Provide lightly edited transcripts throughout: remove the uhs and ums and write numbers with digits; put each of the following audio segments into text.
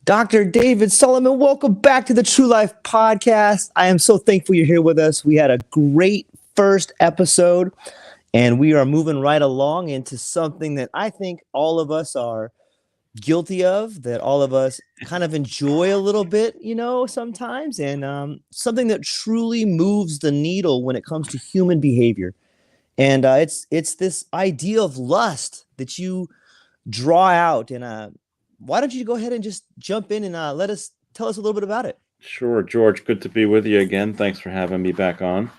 Dr. David Salomon, welcome back to the True Life Podcast. I am so thankful you're here with us. We had a great first episode, and we are moving right along into something that I think all of us are guilty of, that all of us kind of enjoy a little bit, sometimes, and something that truly moves the needle when it comes to human behavior. And it's this idea of lust that you draw out. And why don't you go ahead and just jump in and tell us a little bit about it? Sure, George. Good to be with you again. Thanks for having me back on.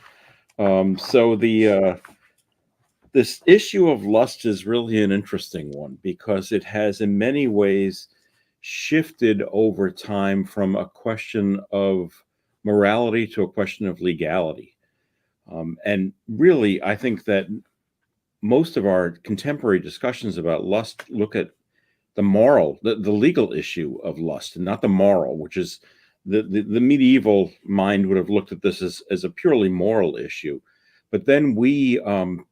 This issue of lust is really an interesting one because it has, in many ways, shifted over time from a question of morality to a question of legality. And really, I think that most of our contemporary discussions about lust look at the legal issue of lust, and not the moral, which is the medieval mind would have looked at this as a purely moral issue. But then we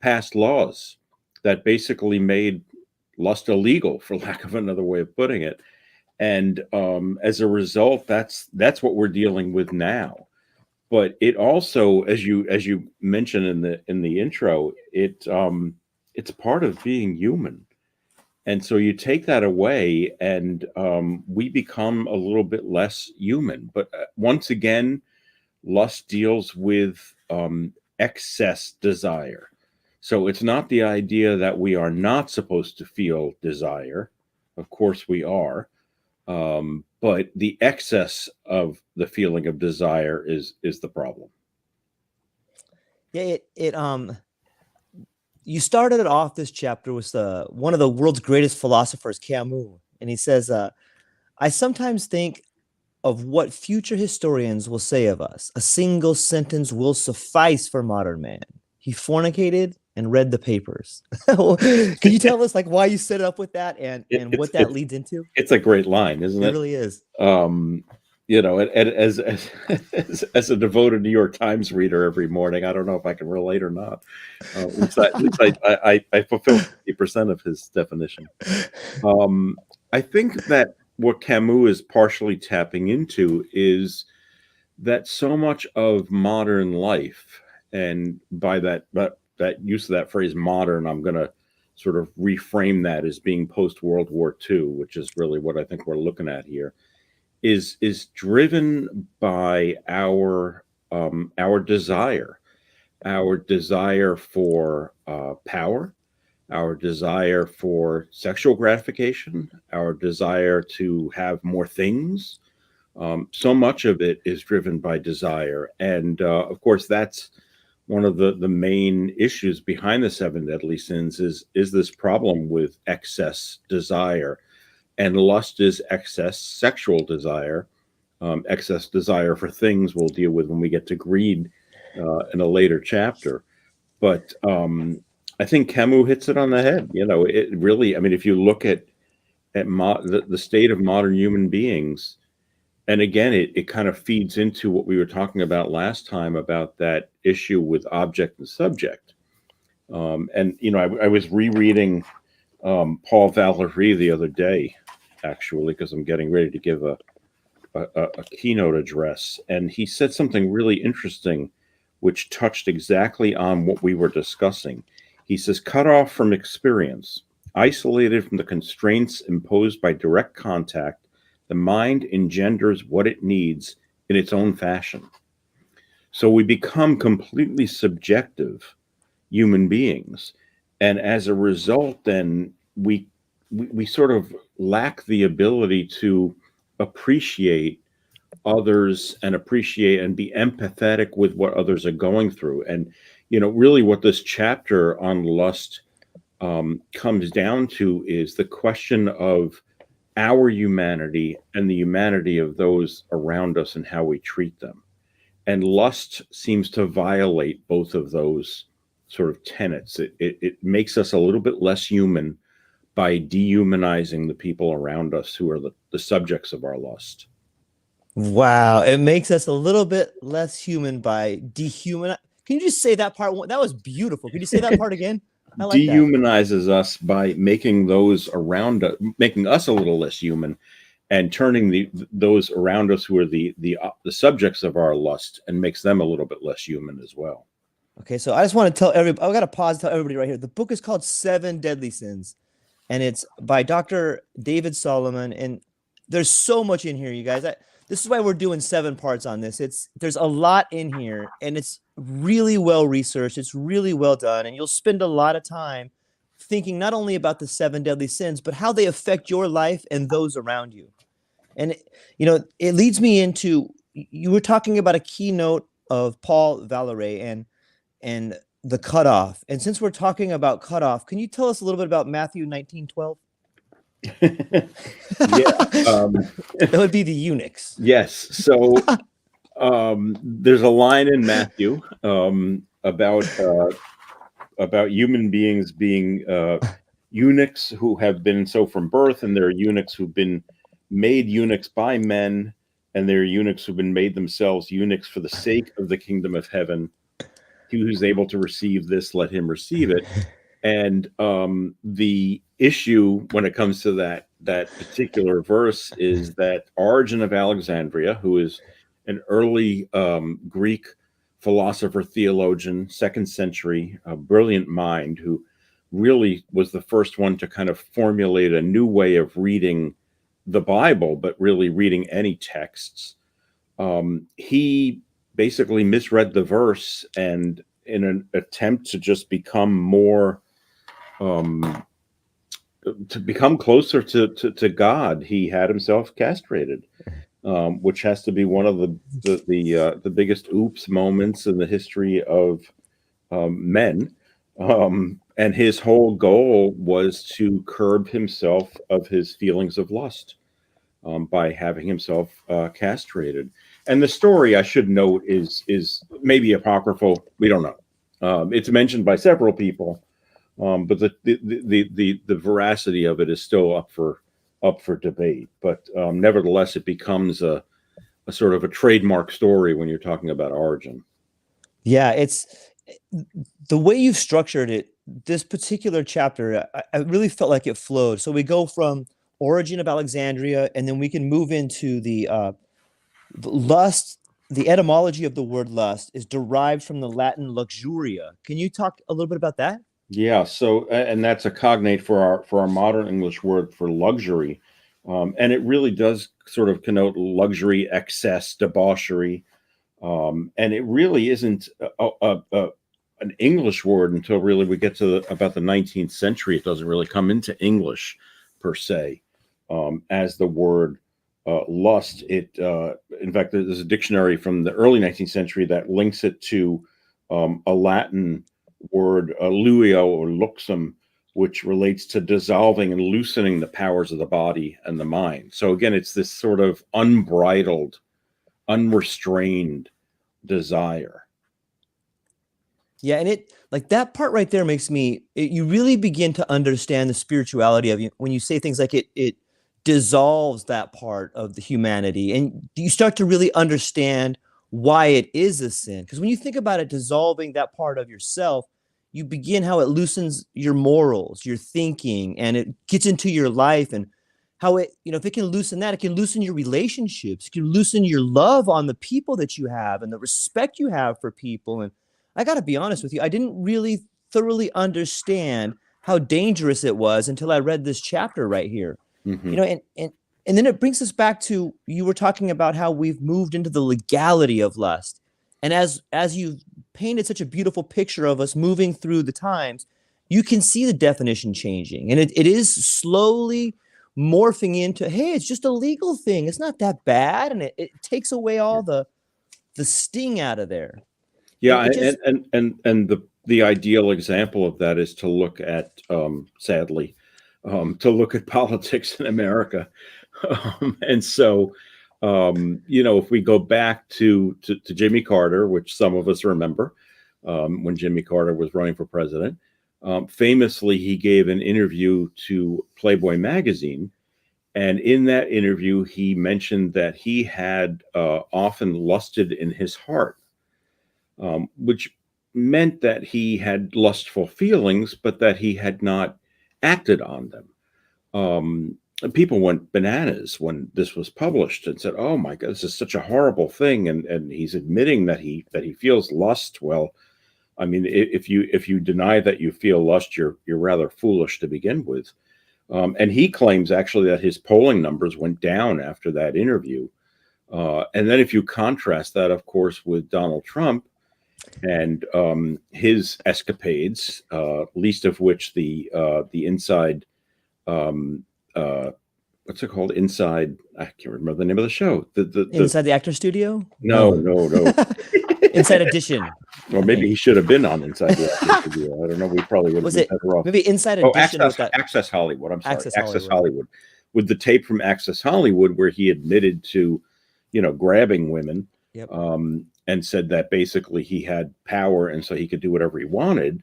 passed laws that basically made lust illegal, for lack of another way of putting it. And as a result, that's what we're dealing with now. But it also, as you mentioned in the intro, it's part of being human. And so you take that away, and we become a little bit less human. But once again, lust deals with excess desire. So it's not the idea that we are not supposed to feel desire. Of course we are. But the excess of the feeling of desire is the problem. Yeah, you started it off this chapter with one of the world's greatest philosophers, Camus, and he says, I sometimes think of what future historians will say of us. A single sentence will suffice for modern man. He fornicated and read the papers. Can you tell us why you set up with that and what that leads into? It's a great line, isn't it? It really is. As a devoted New York Times reader every morning, I don't know if I can relate or not. At least I fulfill 50% of his definition. I think that what Camus is partially tapping into is that so much of modern life, and by that use of that phrase modern, I'm going to sort of reframe that as being post-World War II, which is really what I think we're looking at here, is driven by our desire for power, our desire for sexual gratification, our desire to have more things. So much of it is driven by desire. And of course, that's one of the main issues behind the seven deadly sins is this problem with excess desire. And lust is excess sexual desire. Excess desire for things we'll deal with when we get to greed in a later chapter. But I think Camus hits it on the head. It really, I mean, if you look at the state of modern human beings, and again, it kind of feeds into what we were talking about last time about that issue with object and subject. I was rereading Paul Valéry the other day, actually, because I'm getting ready to give a keynote address. And he said something really interesting, which touched exactly on what we were discussing. He says, cut off from experience, isolated from the constraints imposed by direct contact, the mind engenders what it needs in its own fashion. So we become completely subjective human beings. And as a result, then we sort of lack the ability to appreciate others and be empathetic with what others are going through. And, really what this chapter on lust comes down to is the question of our humanity and the humanity of those around us and how we treat them. And lust seems to violate both of those sort of tenets. It makes us a little bit less human by dehumanizing the people around us who are the subjects of our lust. Wow. It makes us a little bit less human by dehumanizing. Can you just say that part? That was beautiful. Can you say that part again? I like dehumanizes us by making those around us, making us a little less human, and turning those around us who are the subjects of our lust, and makes them a little bit less human as well. Okay, so I just want to tell everybody, I've got to pause and tell everybody right here. The book is called Seven Deadly Sins, and it's by Dr. David Solomon. And there's so much in here, you guys. This is why we're doing 7 parts on this. There's a lot in here, and it's really well researched. It's really well done, and you'll spend a lot of time thinking not only about the 7 deadly sins, but how they affect your life and those around you. And it leads me into, you were talking about a keynote of Paul Valery and the cutoff. And since we're talking about cutoff, can you tell us a little bit about Matthew 19:12? Yeah, that would be the eunuchs. Yes. So there's a line in Matthew about human beings being eunuchs who have been so from birth, and there are eunuchs who've been made eunuchs by men, and there are eunuchs who've been made themselves eunuchs for the sake of the kingdom of heaven. He who's able to receive this, let him receive it. And the issue when it comes to that particular verse is that Origen of Alexandria, who is an early Greek philosopher, theologian, 2nd century, a brilliant mind, who really was the first one to kind of formulate a new way of reading the Bible, but really reading any texts. He basically misread the verse, and in an attempt to just become more to become closer to God, he had himself castrated, which has to be one of the biggest oops moments in the history of men. And his whole goal was to curb himself of his feelings of lust by having himself castrated. And the story, I should note, is maybe apocryphal. We don't know. It's mentioned by several people, but the veracity of it is still up for debate. But nevertheless, it becomes a sort of a trademark story when you're talking about Origen. Yeah, it's the way you've structured it. This particular chapter, I really felt like it flowed. So we go from Origen of Alexandria, and then we can move into the lust. The etymology of the word lust is derived from the Latin luxuria. Can you talk a little bit about that? Yeah. So, and that's a cognate for our modern English word for luxury, and it really does sort of connote luxury, excess, debauchery, and it really isn't an English word until really we get to about the 19th century. It doesn't really come into English per se as the word lust. In fact, there's a dictionary from the early 19th century that links it to a Latin word, luio or luxum, which relates to dissolving and loosening the powers of the body and the mind. So again, it's this sort of unbridled, unrestrained desire. Yeah, and it, like, that part right there makes me, you really begin to understand the spirituality of you when you say things like it dissolves that part of the humanity, and you start to really understand why it is a sin. Because when you think about it, dissolving that part of yourself, you begin how it loosens your morals, your thinking, and it gets into your life, and how it, if it can loosen that, it can loosen your relationships, it can loosen your love on the people that you have and the respect you have for people. And I got to be honest with you, I didn't really thoroughly understand how dangerous it was until I read this chapter right here. Mm-hmm. And then it brings us back to, you were talking about how we've moved into the legality of lust. And as you've painted such a beautiful picture of us moving through the times, you can see the definition changing. And it is slowly morphing into, hey, it's just a legal thing. It's not that bad. And it takes away all the sting out of there. Yeah, and the ideal example of that is to look at, sadly, to look at politics in America, and so if we go back to Jimmy Carter, which some of us remember, when Jimmy Carter was running for president, famously he gave an interview to Playboy magazine, and in that interview he mentioned that he had often lusted in his heart. Which meant that he had lustful feelings, but that he had not acted on them. and people went bananas when this was published and said, "Oh my God, this is such a horrible thing." And he's admitting that he feels lust. Well, I mean, if you deny that you feel lust, you're rather foolish to begin with. And he claims actually that his polling numbers went down after that interview. And then if you contrast that, of course, with Donald Trump and his escapades, least of which the inside. What's it called? Inside, I can't remember the name of the show. The Inside the Actor Studio? no. Inside Edition. Or maybe he should have been on Inside the Actor Studio. I don't know. We probably would have been better off. Maybe Inside Edition with that. Access Hollywood. I'm sorry, Access Hollywood. With the tape from Access Hollywood where he admitted to, grabbing women, Yep. And said that basically he had power and so he could do whatever he wanted.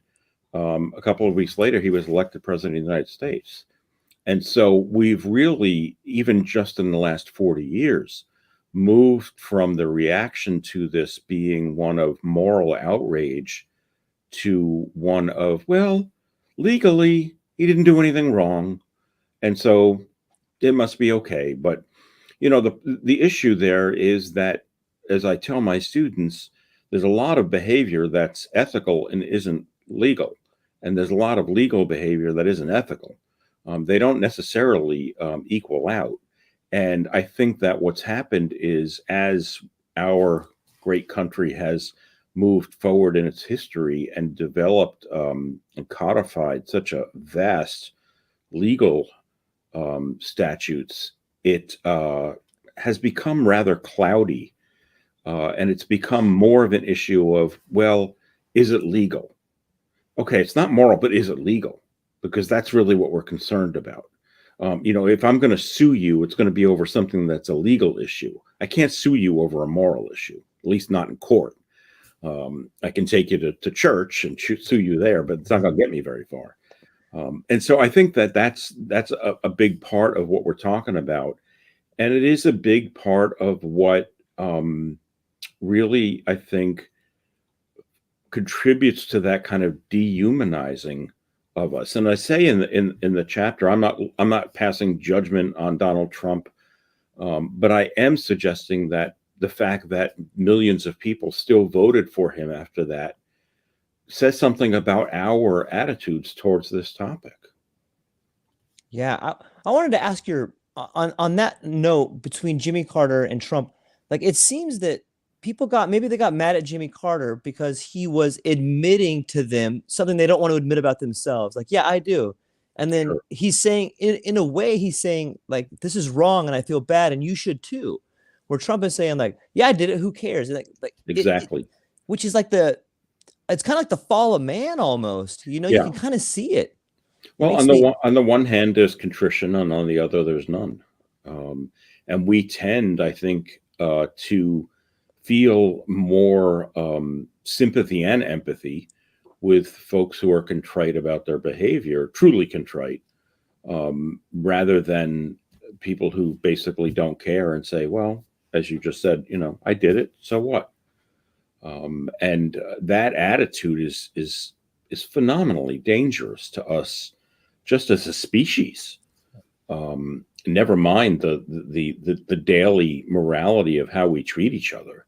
A couple of weeks later, he was elected president of the United States. And so we've really, even just in the last 40 years, moved from the reaction to this being one of moral outrage to one of, well, legally, he didn't do anything wrong. And so it must be okay. But, the issue there is that, as I tell my students, there's a lot of behavior that's ethical and isn't legal. And there's a lot of legal behavior that isn't ethical. They don't necessarily equal out. And I think that what's happened is as our great country has moved forward in its history and developed and codified such a vast legal statutes, it has become rather cloudy. And it's become more of an issue of, well, is it legal? Okay, it's not moral, but is it legal? Because that's really what we're concerned about. If I'm going to sue you, it's going to be over something that's a legal issue. I can't sue you over a moral issue, at least not in court. I can take you to church and sue you there, but it's not going to get me very far. And so I think that's a big part of what we're talking about. And it is a big part of what really, I think, contributes to that kind of dehumanizing of us. And I say in the chapter, I'm not passing judgment on Donald Trump, but I am suggesting that the fact that millions of people still voted for him after that says something about our attitudes towards this topic. Yeah, I wanted to ask your on that note between Jimmy Carter and Trump. Like, it seems that people got mad at Jimmy Carter because he was admitting to them something they don't want to admit about themselves. Like, yeah, I do. And then Sure. he's saying, in a way, he's saying, like, this is wrong and I feel bad and you should too. Where Trump is saying, like, yeah, I did it. Who cares? Like Exactly. which is like it's kind of like the fall of man almost. You can kind of see it. Well, on the one hand, there's contrition, and on the other, there's none. And we tend, I think, to feel more sympathy and empathy with folks who are contrite about their behavior, truly contrite, rather than people who basically don't care and say, well, as you just said, I did it, so what? And that attitude is phenomenally dangerous to us, just as a species. Never mind the daily morality of how we treat each other,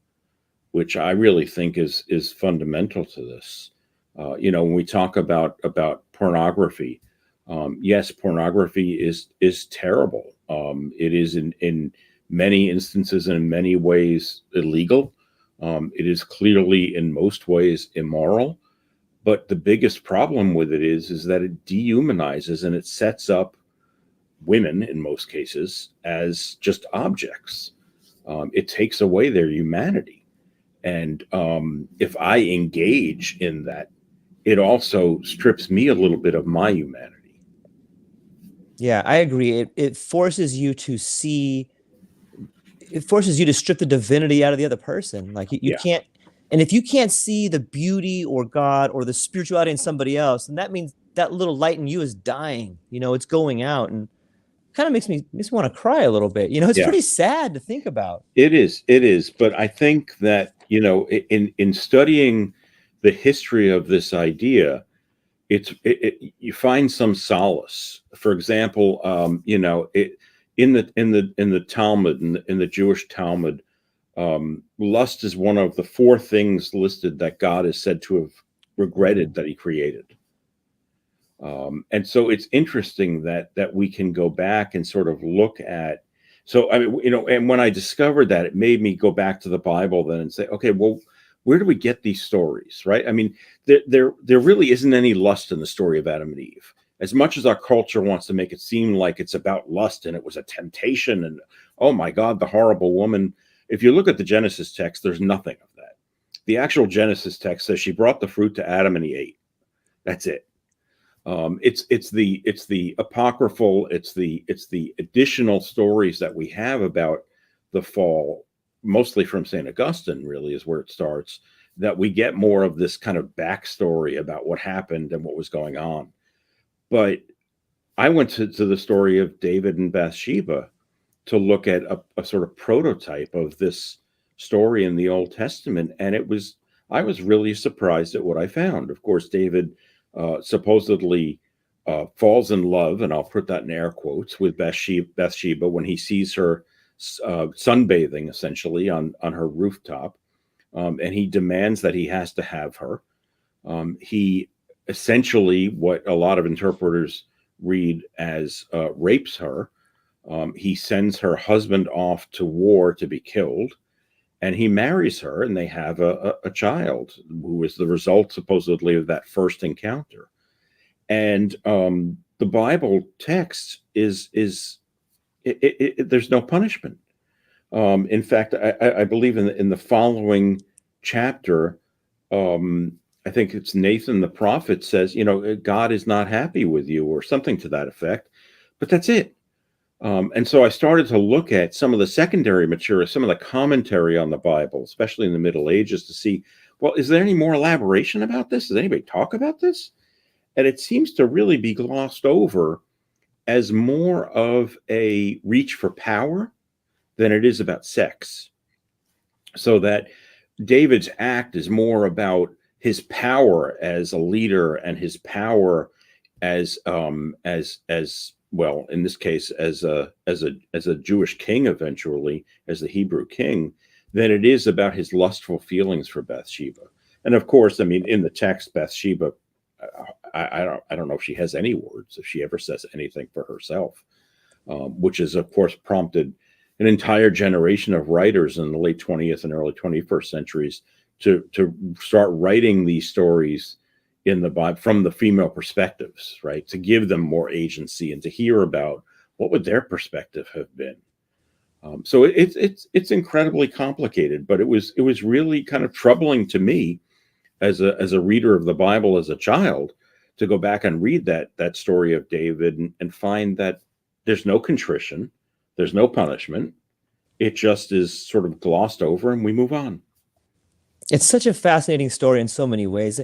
which I really think is fundamental to this. When we talk about pornography, yes, pornography is terrible. It is in many instances and in many ways illegal. It is clearly in most ways immoral. But the biggest problem with it is that it dehumanizes and it sets up women, in most cases, as just objects. It takes away their humanity. And if I engage in that, it also strips me a little bit of my humanity. Yeah, I agree. It forces you to see, it forces you to strip the divinity out of the other person. Like you can't, and if you can't see the beauty or God or the spirituality in somebody else, then that means that little light in you is dying. It's going out, and kind of makes me want to cry a little bit. It's pretty sad to think about. It is. But I think that, in studying the history of this idea, you find some solace. For example, in the Talmud, in the Jewish Talmud, lust is one of the four things listed that God is said to have regretted that he created. And so it's interesting that we can go back and sort of look at. So I mean, and when I discovered that, it made me go back to the Bible then and say, okay, well, where do we get these stories, right? I mean, there really isn't any lust in the story of Adam and Eve. As much as our culture wants to make it seem like it's about lust and it was a temptation and, oh my God, the horrible woman. If you look at the Genesis text, there's nothing of that. The actual Genesis text says she brought the fruit to Adam and he ate. That's it. It's the apocryphal, it's the additional stories that we have about the fall, mostly from St. Augustine, really is where it starts, that we get more of this kind of backstory about what happened and what was going on. But I went to the story of David and Bathsheba to look at a sort of prototype of this story in the Old Testament, and I was really surprised at what I found. Of course, David supposedly falls in love, and I'll put that in air quotes, with Bathsheba when he sees her sunbathing essentially on her rooftop, and he demands that he has to have her. He essentially, what a lot of interpreters read as rapes her. He sends her husband off to war to be killed, and he marries her, and they have a child who is the result, supposedly, of that first encounter. And the Bible text is there's no punishment. In fact, I believe in the following chapter, I think it's Nathan the prophet says, God is not happy with you, or something to that effect. But that's it. And so I started to look at some of the secondary material, some of the commentary on the Bible, especially in the Middle Ages, to see, well, is there any more elaboration about this? Does anybody talk about this? And it seems to really be glossed over as more of a reach for power than it is about sex. So that David's act is more about his power as a leader and his power as well, in this case, as a Jewish king, eventually as the Hebrew king, than it is about his lustful feelings for Bathsheba. And of course, I mean, in the text, Bathsheba, I don't know if she has any words, if she ever says anything for herself, which has, of course, prompted an entire generation of writers in the late 20th and early 21st centuries to start writing these stories in the Bible from the female perspectives, right? To give them more agency and to hear about what would their perspective have been. So it's incredibly complicated, but it was really kind of troubling to me as a reader of the Bible as a child to go back and read that story of David and find that there's no contrition, there's no punishment. It just is sort of glossed over and we move on. It's such a fascinating story in so many ways.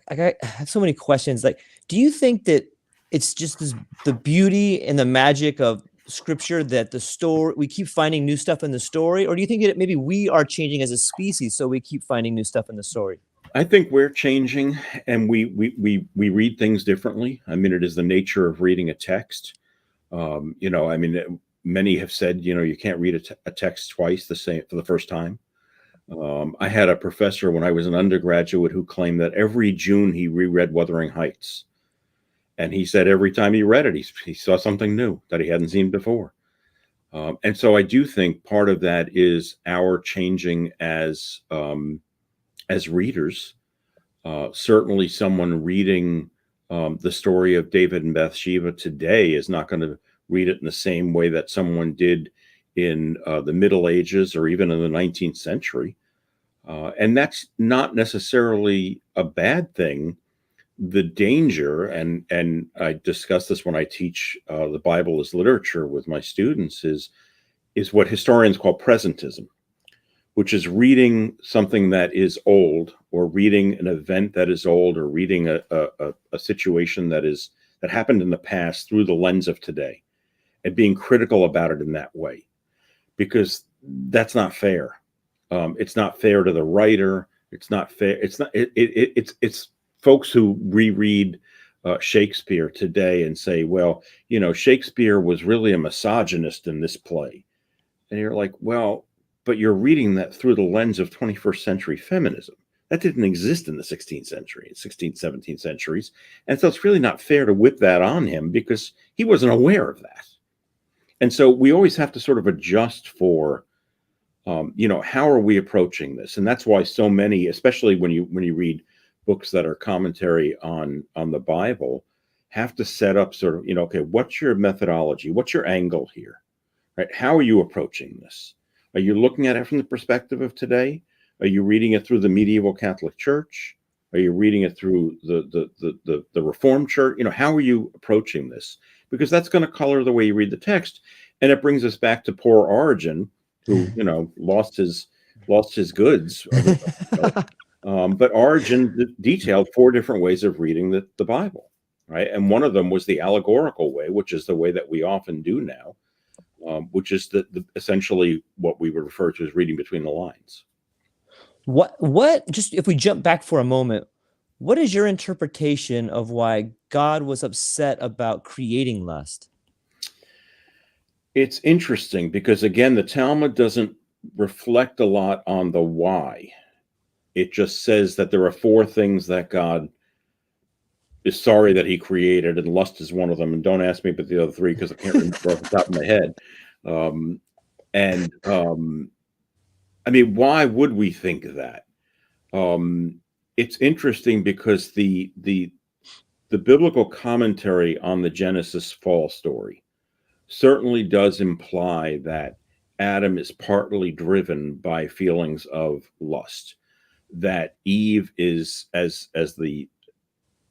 I have so many questions. Like, do you think that it's just the beauty and the magic of scripture that the story, we keep finding new stuff in the story? Or do you think that maybe we are changing as a species, so we keep finding new stuff in the story? I think we're changing and we read things differently. I mean, it is the nature of reading a text. I mean, many have said, you can't read a text twice the same for the first time. I had a professor when I was an undergraduate who claimed that every June he reread Wuthering Heights. And he said every time he read it, he saw something new that he hadn't seen before. And so I do think part of that is our changing as readers. Certainly someone reading the story of David and Bathsheba today is not going to read it in the same way that someone did in the Middle Ages or even in the 19th century. And that's not necessarily a bad thing. The danger, and I discuss this when I teach the Bible as literature with my students, is what historians call presentism, which is reading something that is old, or reading an event that is old, or reading a situation that happened in the past through the lens of today, and being critical about it in that way, because that's not fair. It's not fair to the writer. It's not fair. It's folks who reread Shakespeare today and say, well, Shakespeare was really a misogynist in this play. And you're like, well, but you're reading that through the lens of 21st century feminism. That didn't exist in the 16th century, 16th, 17th centuries. And so it's really not fair to whip that on him because he wasn't aware of that. And so we always have to sort of adjust for, how are we approaching this? And that's why so many, especially when you read books that are commentary on the Bible, have to set up sort of, okay, what's your methodology? What's your angle here? Right? How are you approaching this? Are you looking at it from the perspective of today? Are you reading it through the medieval Catholic Church? Are you reading it through the Reformed Church? How are you approaching this? Because that's going to color the way you read the text. And it brings us back to poor Origen, who lost his goods. But Origen detailed 4 different ways of reading the Bible, right? And one of them was the allegorical way, which is the way that we often do now. Which is essentially what we would refer to as reading between the lines. What just if we jump back for a moment, what is your interpretation of why God was upset about creating lust? It's interesting because, again, the Talmud doesn't reflect a lot on the why. It just says that there are 4 things that God is sorry that he created, and lust is one of them. And don't ask me about the other 3 because I can't remember off the top of my head. I mean, why would we think that? It's interesting because the biblical commentary on the Genesis fall story certainly does imply that Adam is partly driven by feelings of lust, that Eve is, as the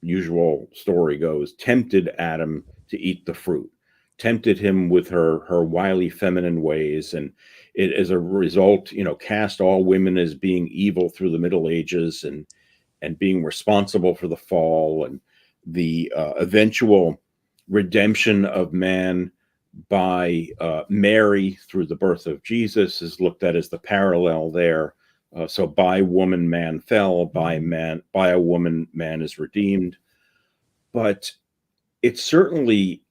usual story goes, tempted Adam to eat the fruit, tempted him with her wily feminine ways, and it, as a result, cast all women as being evil through the Middle Ages and being responsible for the fall, and the eventual redemption of man by Mary through the birth of Jesus is looked at as the parallel there. So by woman, man fell, by a woman, man is redeemed. But it certainly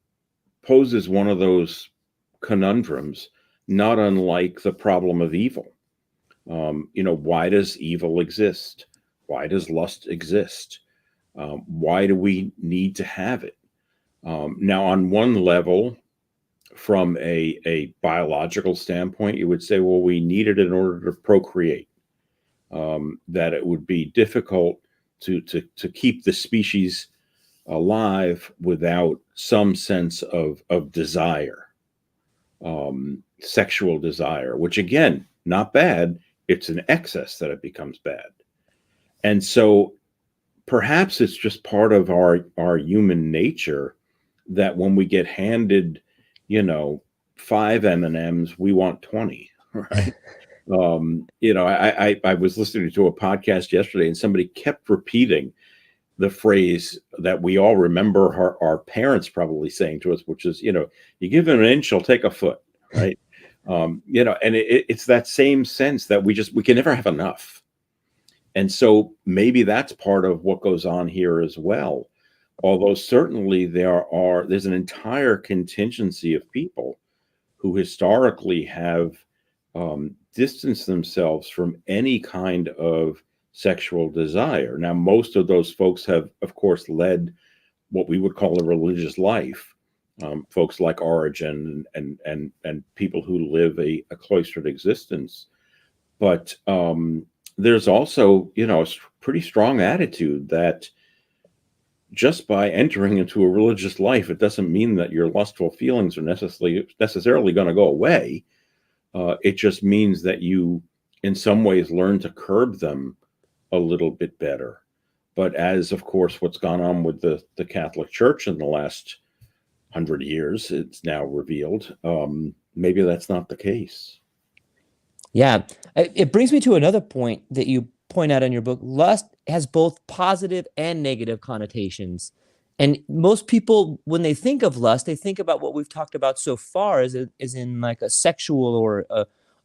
poses one of those conundrums, not unlike the problem of evil. Why does evil exist? Why does lust exist? Why do we need to have it? Now, on one level, from a biological standpoint, you would say, well, we need it in order to procreate. That it would be difficult to keep the species alive without some sense of desire, sexual desire, which, again, not bad. It's an excess that it becomes bad. And so perhaps it's just part of our human nature that when we get handed, 5 M&Ms, we want 20, right? I was listening to a podcast yesterday and somebody kept repeating the phrase that we all remember our parents probably saying to us, which is, you give them an inch, they'll take a foot, right? And it's that same sense that we can never have enough. And so maybe that's part of what goes on here as well. Although certainly there's an entire contingency of people who historically have distanced themselves from any kind of sexual desire. Now, most of those folks have, of course, led what we would call a religious life. Folks like Origen and people who live a cloistered existence. But there's also, a pretty strong attitude that just by entering into a religious life, it doesn't mean that your lustful feelings are necessarily going to go away. It just means that you, in some ways, learn to curb them a little bit better. But as, of course, what's gone on with the Catholic Church in the last 100 years, it's now revealed, maybe that's not the case. Yeah. It brings me to another point that you point out in your book. Lust has both positive and negative connotations. And most people, when they think of lust, they think about what we've talked about so far as in like a sexual or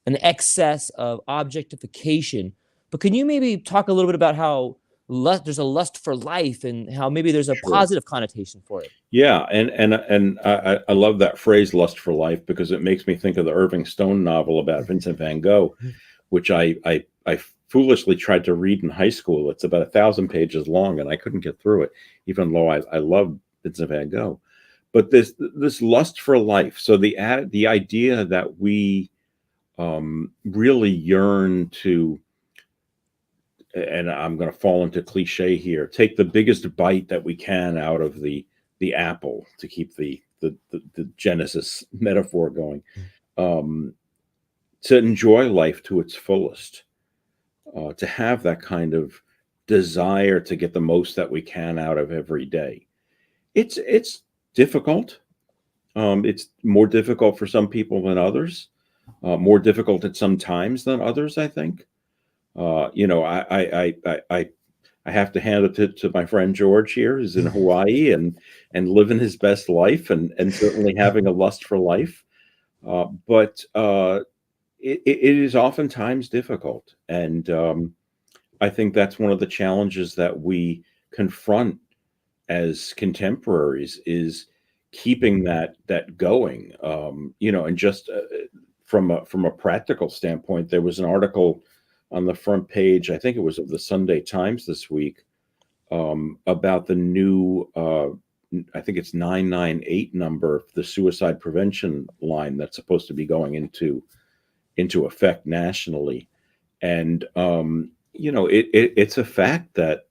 an excess of objectification. But can you maybe talk a little bit about how there's a lust for life, and how maybe there's a Sure. positive connotation for it. Yeah, and I love that phrase "lust for life" because it makes me think of the Irving Stone novel about Vincent van Gogh, which I foolishly tried to read in high school. It's about 1,000 pages long, and I couldn't get through it, even though I love Vincent van Gogh. But this lust for life. So the idea that we really yearn to, and I'm going to fall into cliche here, take the biggest bite that we can out of the apple, to keep the Genesis metaphor going, to enjoy life to its fullest, to have that kind of desire to get the most that we can out of every day. It's difficult. It's more difficult for some people than others. More difficult at some times than others, I think. You know, I have to hand it to my friend George here, who's in Hawaii and living his best life, and certainly having a lust for life. But it is oftentimes difficult, and I think that's one of the challenges that we confront as contemporaries, is keeping that going. You know, and just from a practical standpoint, there was an article on the front page, I think it was of the Sunday Times this week, about the new, I think it's 998 number, the suicide prevention line that's supposed to be going into effect nationally. And you know, it's a fact that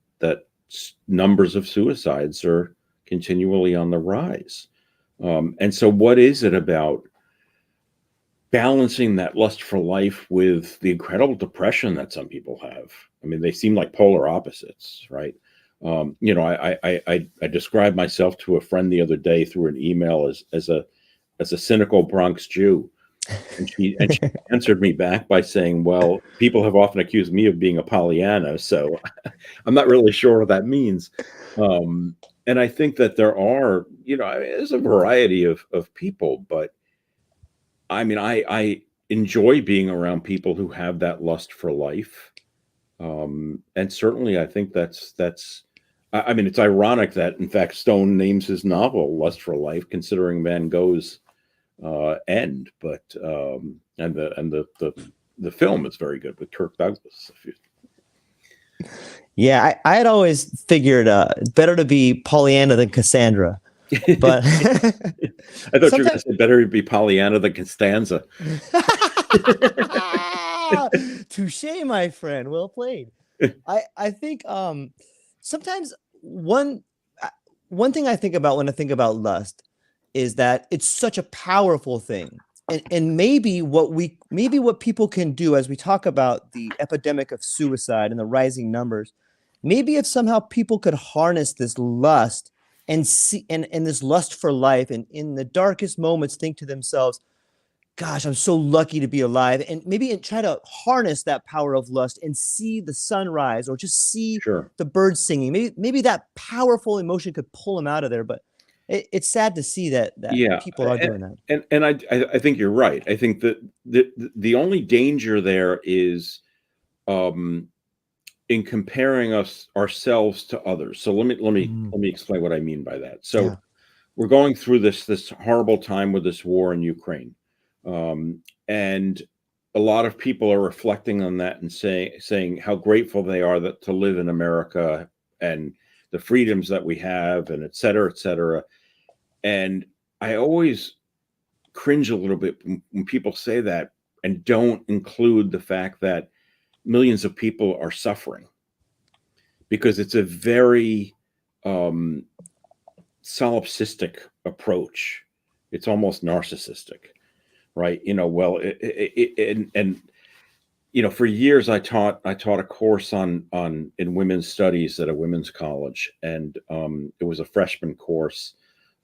numbers of suicides are continually on the rise. And so what is it about balancing that lust for life with the incredible depression that some people have? I mean, they seem like polar opposites, right? You know, I described myself to a friend the other day through an email as a cynical Bronx Jew, and she answered me back by saying, "Well, people have often accused me of being a Pollyanna, so I'm not really sure what that means." And I think that there are, you know, there's a variety of people, but I mean, I enjoy being around people who have that lust for life. And certainly I think I mean, it's ironic that in fact Stone names his novel Lust for Life, considering Van Gogh's end, but and the film is very good with Kirk Douglas. Yeah, I had always figured better to be Pollyanna than Cassandra, but I thought you were going to say better to be Pollyanna than Costanza. Touche, my friend. Well played. I think sometimes one thing I think about when I think about lust is that it's such a powerful thing. And maybe what people can do, as we talk about the epidemic of suicide and the rising numbers, maybe if somehow people could harness this lust and see and this lust for life, and in the darkest moments think to themselves, gosh, I'm so lucky to be alive, and maybe try to harness that power of lust and see the sunrise, or just see Sure. the birds singing. Maybe that powerful emotion could pull them out of there. But it's sad to see that Yeah, people are doing that. and I think you're right. I think that the only danger there is in comparing ourselves to others. So let me explain what I mean by that. So Yeah. we're going through this horrible time with this war in Ukraine, and a lot of people are reflecting on that and saying how grateful they are to live in America and the freedoms that we have, and et cetera, et cetera. And I always cringe a little bit when people say that and don't include the fact that millions of people are suffering, because it's a very solipsistic approach. It's almost narcissistic, right? You know, well, and you know, for years I taught a course on in women's studies at a women's college, and it was a freshman course,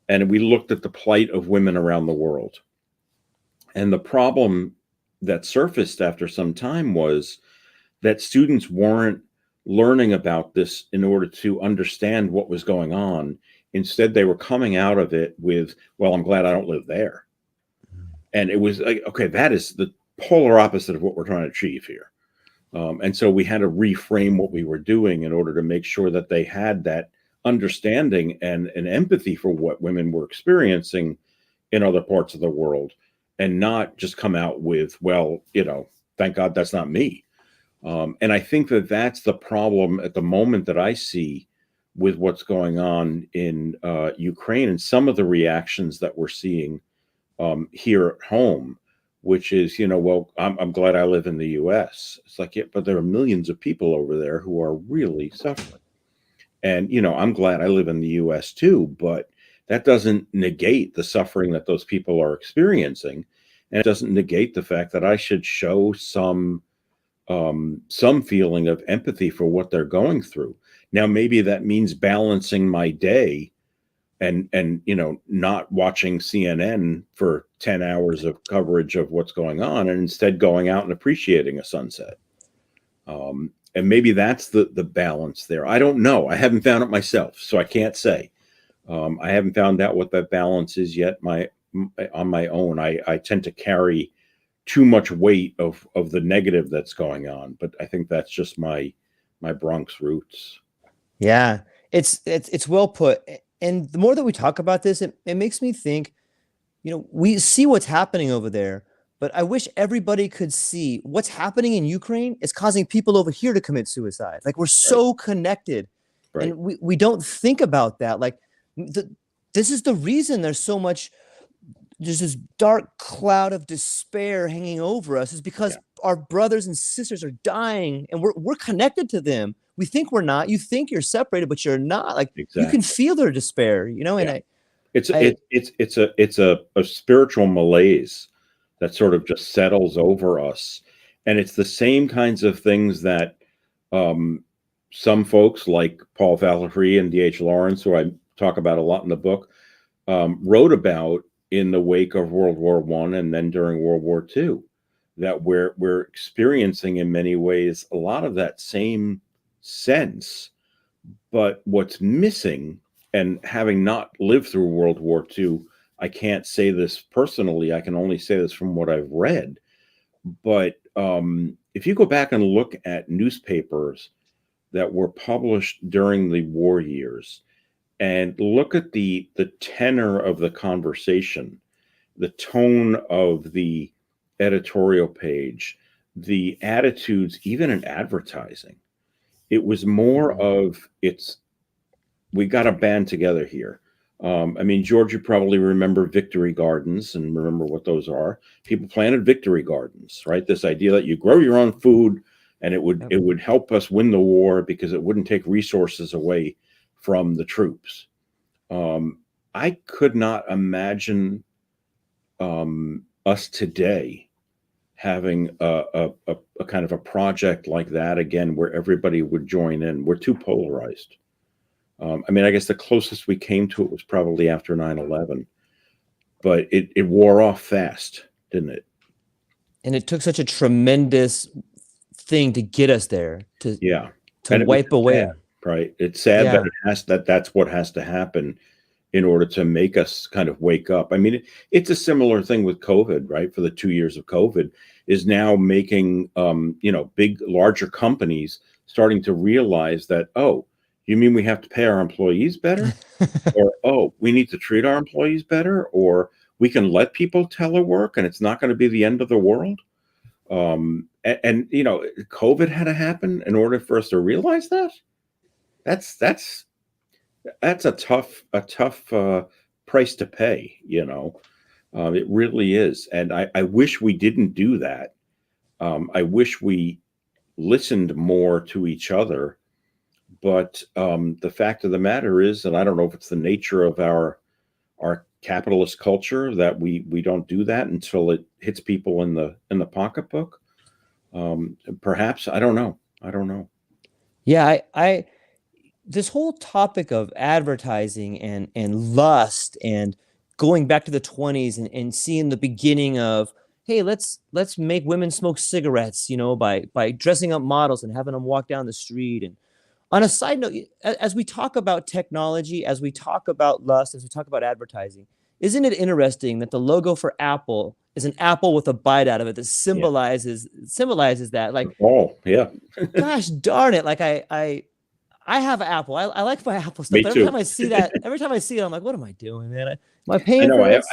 and we looked at the plight of women around the world. And the problem that surfaced after some time was that students weren't learning about this in order to understand what was going on. Instead, they were coming out of it with, well, I'm glad I don't live there. And it was like, okay, that is the polar opposite of what we're trying to achieve here. And so we had to reframe what we were doing in order to make sure that they had that understanding and empathy for what women were experiencing in other parts of the world, and not just come out with, well, thank God that's not me. And I think that that's the problem at the moment that I see with what's going on in Ukraine, and some of the reactions that we're seeing here at home, which is, well, I'm glad I live in the US. It's like, yeah, but there are millions of people over there who are really suffering. And, I'm glad I live in the US too, but that doesn't negate the suffering that those people are experiencing. And it doesn't negate the fact that I should show some feeling of empathy for what they're going through. Now, maybe that means balancing my day and not watching CNN for 10 hours of coverage of what's going on, and instead going out and appreciating a sunset. And maybe that's the balance there. I don't know. I haven't found it myself, so I can't say. I haven't found out what that balance is yet. On my own, I tend to carry too much weight of the negative that's going on, but I think that's just my Bronx roots. Yeah, it's well put. And the more that we talk about this, it makes me think, we see what's happening over there, but I wish everybody could see what's happening in Ukraine is causing people over here to commit suicide. Like, we're so connected, Right. and we don't think about that. Like, this is the reason there's so much, there's this dark cloud of despair hanging over us, is because our brothers and sisters are dying, and we're connected to them. We think we're not. You think you're separated, but you're not. Like, you can feel their despair, and it's a spiritual malaise that sort of just settles over us. And it's the same kinds of things that some folks like Paul Valery and D.H. Lawrence, who I talk about a lot in the book, wrote about in the wake of World War I and then during World War II, that we're experiencing in many ways a lot of that same sense. But what's missing, and having not lived through World War II, I can't say this personally. I can only say this from what I've read. But if you go back and look at newspapers that were published during the war years, and look at the tenor of the conversation, the tone of the editorial page, the attitudes, even in advertising, it was more of, we got to band together here. I mean, George, you probably remember victory gardens and remember what those are. People planted victory gardens, right? This idea that you grow your own food and it would help us win the war because it wouldn't take resources away from the troops. I could not imagine us today having a kind of a project like that again, where everybody would join in. We're too polarized. I mean, I guess the closest we came to it was probably after 9/11, but it wore off fast, didn't it? And it took such a tremendous thing to get us there, to wipe away. Sad, right? It's sad that that's what has to happen in order to make us kind of wake up. I mean, it's a similar thing with COVID, right? For the 2 years of COVID, is now making big, larger companies starting to realize that, oh, you mean we have to pay our employees better? Or, oh, we need to treat our employees better? Or we can let people telework and it's not going to be the end of the world? And COVID had to happen in order for us to realize that. That's a tough price to pay. It really is. And I wish we didn't do that. I wish we listened more to each other. But the fact of the matter is, and I don't know if it's the nature of our capitalist culture, that we don't do that until it hits people in the pocketbook. Perhaps, I don't know. Yeah, I this whole topic of advertising and lust, and going back to the 20s and seeing the beginning of, hey, let's make women smoke cigarettes, by dressing up models and having them walk down the street. And on a side note, as we talk about technology, as we talk about lust, as we talk about advertising, isn't it interesting that the logo for Apple is an apple with a bite out of it that Yeah. symbolizes that. Like, Oh, yeah. gosh darn it! Like I have an apple. I like my Apple stuff, Me but every time too. I see that, every time I see it, I'm like, what am I doing, man? Am I I paying know. for this?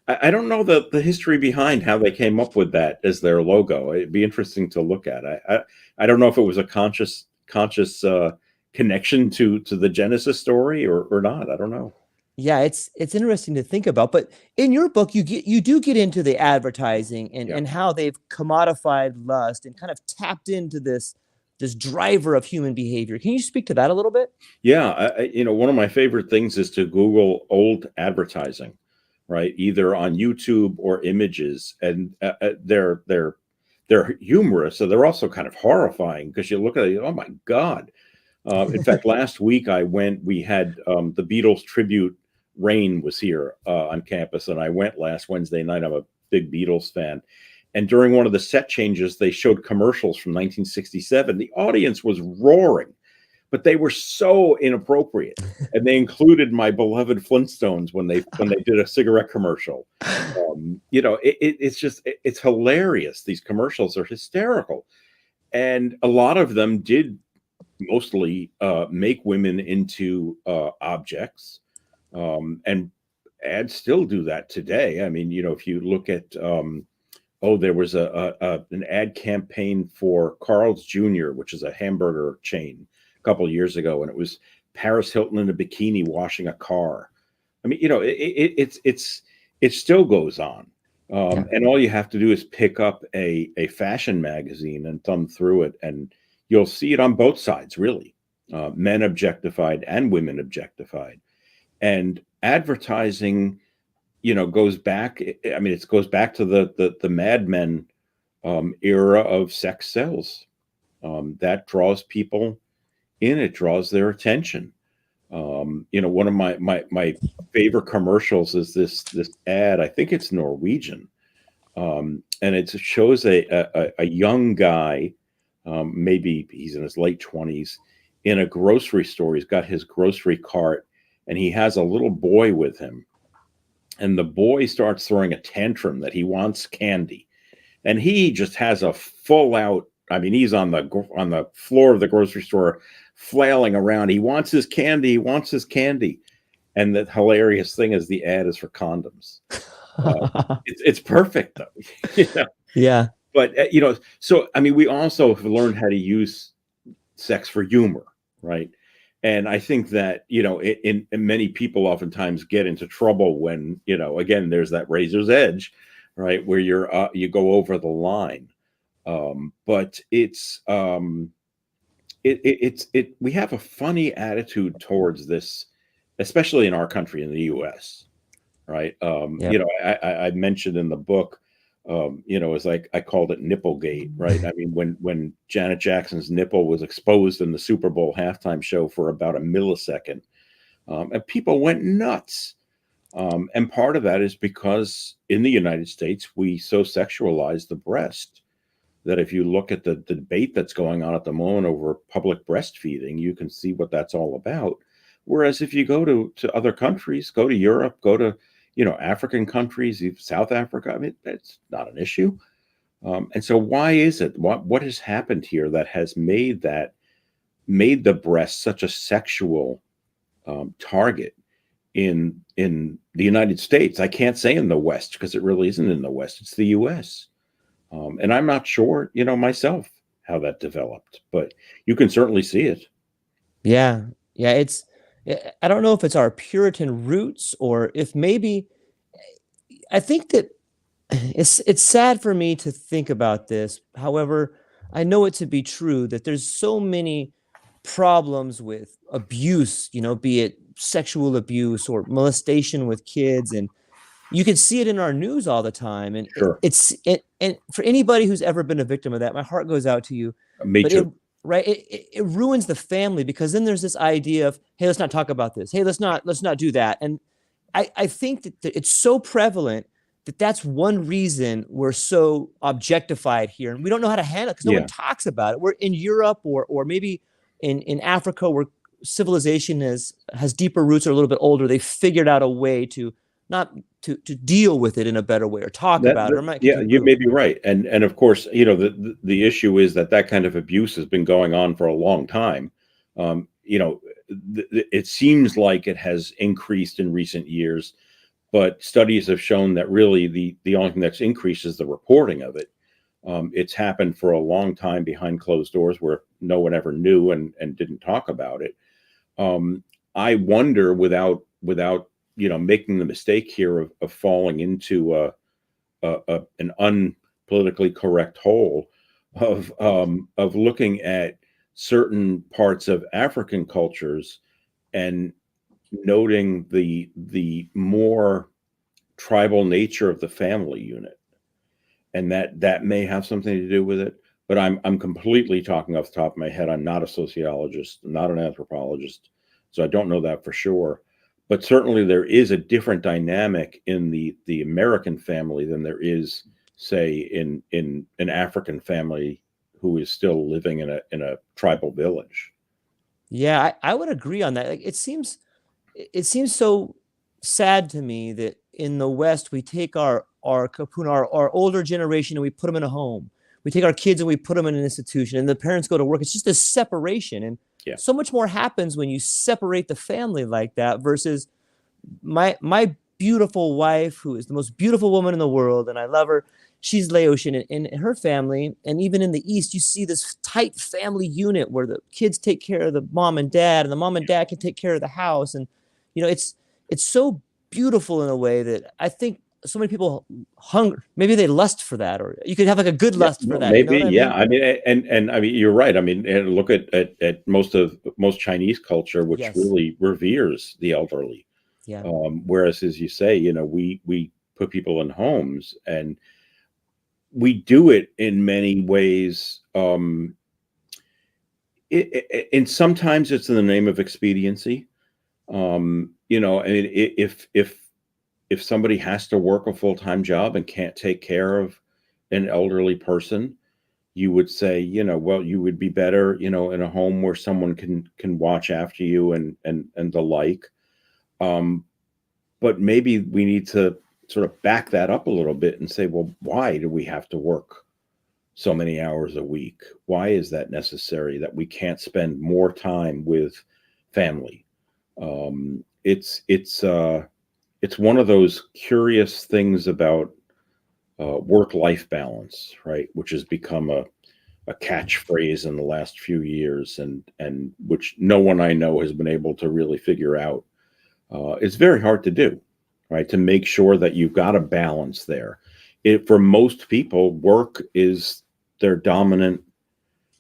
I don't know the history behind how they came up with that as their logo. It'd be interesting to look at. I don't know if it was a conscious connection to the Genesis story or not. I don't know. Yeah, it's interesting to think about. But in your book, you do get into the advertising Yeah. and how they've commodified lust and kind of tapped into this driver of human behavior. Can you speak to that a little bit? Yeah, one of my favorite things is to Google old advertising, right? Either on YouTube or images, and they're humorous, so they're also kind of horrifying because you look at it, oh my God. In fact, last week we had the Beatles tribute. Rain was here on campus, and I went last Wednesday night. I'm a big Beatles fan. And during one of the set changes, they showed commercials from 1967. The audience was roaring, but they were so inappropriate. And they included my beloved Flintstones when they did a cigarette commercial. It's hilarious. These commercials are hysterical, and a lot of them did mostly make women into objects, and ads still do that today. I mean, if you look at there was an ad campaign for Carl's Jr., which is a hamburger chain, a couple of years ago, and it was Paris Hilton in a bikini washing a car. I mean, it still goes on. Yeah. And all you have to do is pick up a fashion magazine and thumb through it, and you'll see it on both sides, really. Men objectified and women objectified. And advertising, goes back. I mean, it goes back to the Mad Men era of sex sells. That draws people in. It draws their attention. One of my favorite commercials is this ad. I think it's Norwegian, and it shows a young guy, maybe he's in his late 20s, in a grocery store. He's got his grocery cart, and he has a little boy with him. And the boy starts throwing a tantrum that he wants candy, and he just has a full out. I mean, he's on the floor of the grocery store, flailing around. He wants his candy. He wants his candy. And the hilarious thing is, the ad is for condoms. It's perfect though. Yeah. But so I mean, we also have learned how to use sex for humor, right? And I think that in many people oftentimes get into trouble when again, there's that razor's edge, right, where you go over the line. But we have a funny attitude towards this, especially in our country, in the U.S. Right? Yep. I mentioned in the book, it's like I called it Nipplegate, right? I mean, when Janet Jackson's nipple was exposed in the Super Bowl halftime show for about a millisecond, and people went nuts. And part of that is because in the United States, we so sexualize the breast that if you look at the debate that's going on at the moment over public breastfeeding, you can see what that's all about. Whereas if you go to other countries, go to Europe, go to African countries, South Africa, I mean, that's not an issue. And so why is it? What has happened here that has made the breast such a sexual target in the United States? I can't say in the West, because it really isn't in the West. It's the U.S. And I'm not sure, myself, how that developed, but you can certainly see it. Yeah. Yeah. I don't know if it's our Puritan roots or if maybe, I think that it's sad for me to think about this. However, I know it to be true that there's so many problems with abuse, be it sexual abuse or molestation with kids. And you can see it in our news all the time. And Sure. And for anybody who's ever been a victim of that, my heart goes out to you. Me But too. it ruins the family, because then there's this idea of, hey, let's not talk about this. Hey, let's not do that. And I think that it's so prevalent that that's one reason we're so objectified here, and we don't know how to handle it because no one talks about it. We're in Europe or maybe in Africa, where civilization has deeper roots, or a little bit older. They figured out a way to not to deal with it in a better way or talk about it, or it might Yeah, keep you may moving. be right, and of course, the issue is that kind of abuse has been going on for a long time. It seems like it has increased in recent years, but studies have shown that really the only thing that's increased is the reporting of it. It's happened for a long time behind closed doors where no one ever knew and didn't talk about it. Um, I wonder, without making the mistake here of falling into an unpolitically correct hole of looking at certain parts of African cultures and noting the more tribal nature of the family unit, and that may have something to do with it. But I'm completely talking off the top of my head. I'm not a sociologist, I'm not an anthropologist, so I don't know that for sure. But certainly there is a different dynamic in the American family than there is, say, in an African family who is still living in a tribal village. Yeah, I would agree on that. Like it seems so sad to me that in the West we take our kapuna, our older generation, and we put them in a home. We take our kids and we put them in an institution, and the parents go to work. It's just a separation, and Yeah. so much more happens when you separate the family like that versus my beautiful wife, who is the most beautiful woman in the world, and I love her. She's Laotian, and in her family, and even in the East, you see this tight family unit where the kids take care of the mom and dad, and the mom and dad can take care of the house, and it's so beautiful in a way that I think so many people hunger. Maybe they lust for that, or you could have like a good Yeah, lust for no, that. You know maybe. what I Yeah, mean? I mean, and I mean, you're right. I mean, and look at most Chinese culture, which Yes. really reveres the elderly. Yeah. Whereas, as you say, we put people in homes, and we do it in many ways. And sometimes it's in the name of expediency. And if somebody has to work a full time job and can't take care of an elderly person, you would say, well, you would be better, in a home where someone can watch after you and the like. Um, but maybe we need to sort of back that up a little bit and say, well, why do we have to work so many hours a week? Why is that necessary that we can't spend more time with family? It's one of those curious things about work life balance, right? Which has become a catchphrase in the last few years, and which no one I know has been able to really figure out. It's very hard to do, right? To make sure that you've got a balance there. For most people, work is their dominant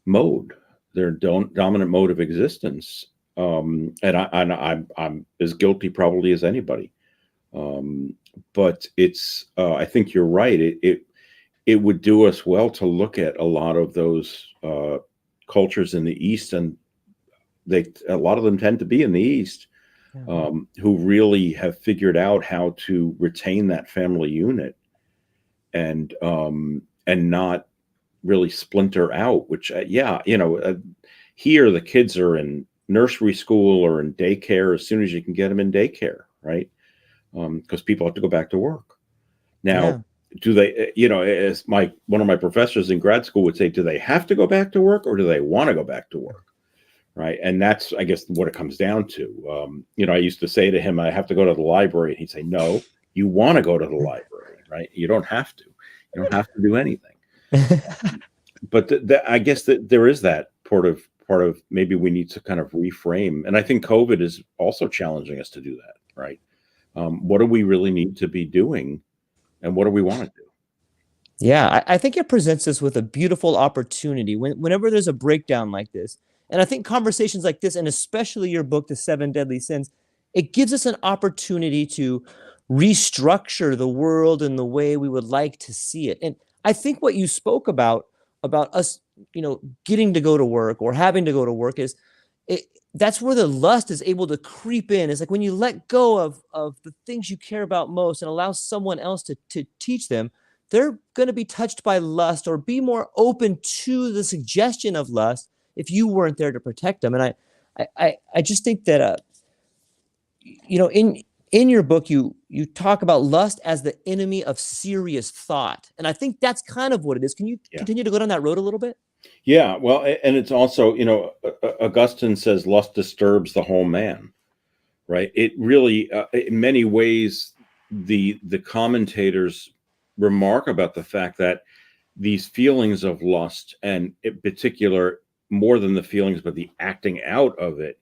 mode, their dominant mode of existence. I'm as guilty probably as anybody. Um, but I think you're right. It would do us well to look at a lot of those cultures in the East, and a lot of them tend to be in the East, Yeah. who really have figured out how to retain that family unit and not really splinter out. Which here the kids are in nursery school or in daycare as soon as you can get them in daycare, right? Because people have to go back to work. Now, Yeah. do they, as one of my professors in grad school would say, do they have to go back to work or do they want to go back to work? Right. And that's, I guess, what it comes down to. I used to say to him, I have to go to the library. And he'd say, no, you want to go to the library, right? You don't have to. You don't have to do anything. But I guess that there is that part of maybe we need to kind of reframe. And I think COVID is also challenging us to do that, right? What do we really need to be doing, and what do we want to do? Yeah, I think it presents us with a beautiful opportunity whenever there's a breakdown like this. And I think conversations like this, and especially your book, The Seven Deadly Sins, it gives us an opportunity to restructure the world in the way we would like to see it. And I think what you spoke about us, getting to go to work or having to go to work it, that's where the lust is able to creep in. It's like when you let go of the things you care about most and allow someone else to teach them, they're going to be touched by lust or be more open to the suggestion of lust if you weren't there to protect them. And I just think that in in your book, you talk about lust as the enemy of serious thought. And I think that's kind of what it is. Can you continue to go down that road a little bit? Yeah. Well, and it's also, Augustine says lust disturbs the whole man, right? It really, in many ways, the commentators remark about the fact that these feelings of lust, and in particular, more than the feelings, but the acting out of it,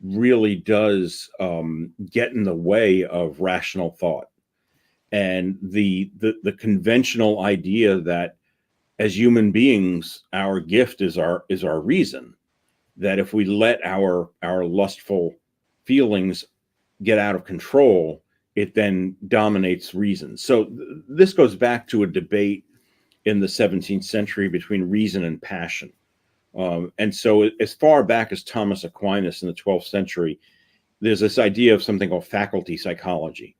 really does get in the way of rational thought. And the conventional idea that as human beings, our gift is our reason, that if we let our lustful feelings get out of control, it then dominates reason. So this goes back to a debate in the 17th century between reason and passion. And so as far back as Thomas Aquinas in the 12th century, there's this idea of something called faculty psychology,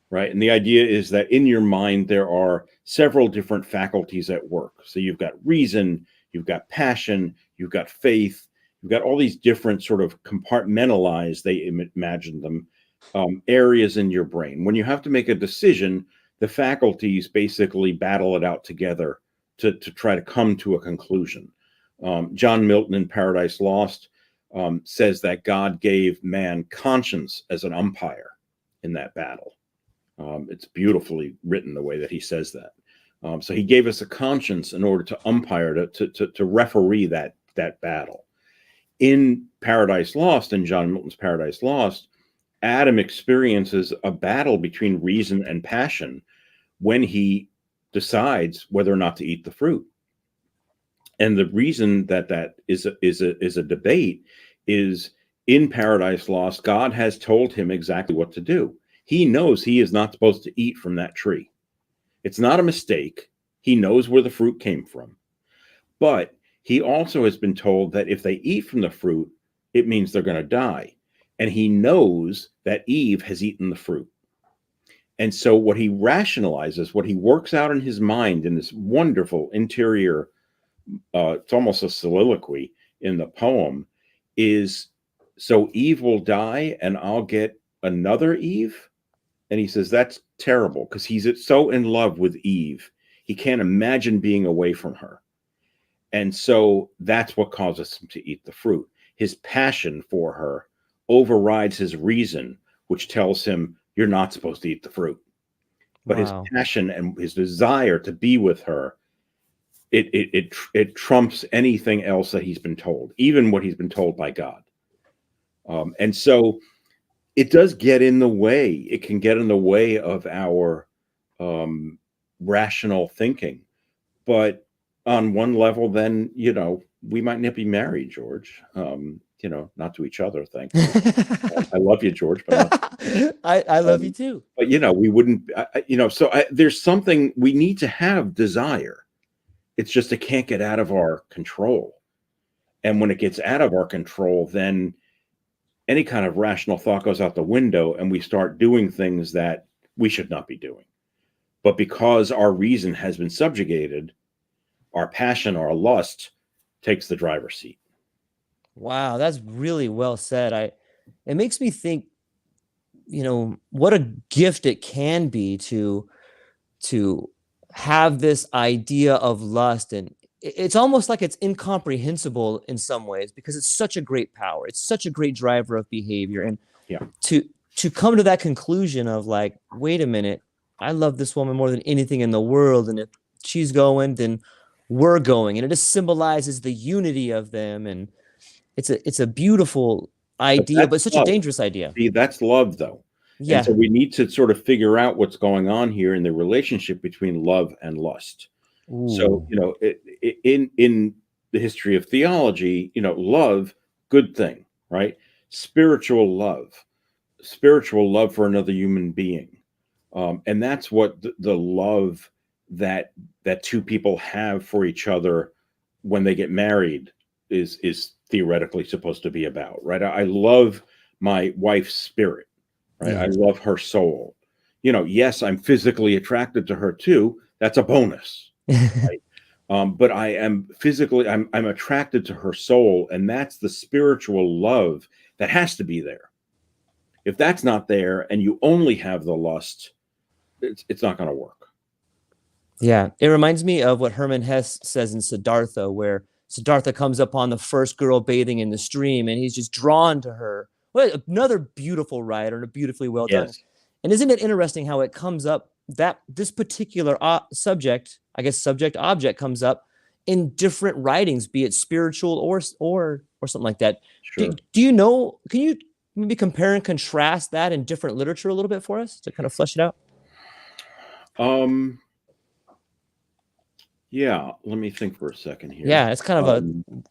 right? And the idea is that in your mind, there are several different faculties at work. So you've got reason, you've got passion, you've got faith, you've got all these different sort of compartmentalized, they imagine them, areas in your brain. When you have to make a decision, the faculties basically battle it out together to try to come to a conclusion. John Milton in Paradise Lost says that God gave man conscience as an umpire in that battle. It's beautifully written the way that he says that. So he gave us a conscience in order to umpire, to referee that battle. In Paradise Lost, in John Milton's Paradise Lost, Adam experiences a battle between reason and passion when he decides whether or not to eat the fruit. And the reason that is a debate is, in Paradise Lost, God has told him exactly what to do. He knows he is not supposed to eat from that tree. It's not a mistake. He knows where the fruit came from. But he also has been told that if they eat from the fruit, it means they're going to die. And he knows that Eve has eaten the fruit. And so what he rationalizes, what he works out in his mind in this wonderful interior, it's almost a soliloquy in the poem, is, so Eve will die and I'll get another Eve? And he says that's terrible, because he's so in love with Eve. He can't imagine being away from her. And so that's what causes him to eat the fruit. His passion for her overrides his reason, which tells him you're not supposed to eat the fruit. But his passion and his desire to be with her, it trumps anything else that he's been told, even what he's been told by God. And so it does get in the way. It can get in the way of our rational thinking. But on one level, then, we might not be married, George. Not to each other, thankfully. I love you, George, but I love you too. But we wouldn't. There's something, we need to have desire. It's just it can't get out of our control. And when it gets out of our control, then any kind of rational thought goes out the window, and we start doing things that we should not be doing. But because our reason has been subjugated, our passion, our lust takes the driver's seat. Wow, that's really well said. It makes me think, what a gift it can be to have this idea of lust, and it's almost like it's incomprehensible in some ways, because it's such a great power. It's such a great driver of behavior. And to come to that conclusion of like, wait a minute, I love this woman more than anything in the world. And if she's going, then we're going. And it just symbolizes the unity of them. And it's a beautiful idea, but such a dangerous idea. See, that's love, though. Yeah. And so we need to sort of figure out what's going on here in the relationship between love and lust. Ooh. So, in the history of theology, love, good thing, right? Spiritual love for another human being. And that's what the love that two people have for each other when they get married is theoretically supposed to be about, right? I love my wife's spirit, right? Yeah. I love her soul. Yes, I'm physically attracted to her too. That's a bonus, right? But I am physically, I'm attracted to her soul, and that's the spiritual love that has to be there. If that's not there and you only have the lust, it's not going to work. Yeah, it reminds me of what Hermann Hesse says in Siddhartha, where Siddhartha comes upon the first girl bathing in the stream and he's just drawn to her. Well, another beautiful writer and a beautifully well done. Yes. And isn't it interesting how it comes up that this particular subject, I guess subject object comes up in different writings, be it spiritual or something like that. Sure. Do you know? Can you maybe compare and contrast that in different literature a little bit for us to kind of flesh it out? Yeah, let me think for a second here. Yeah, it's kind of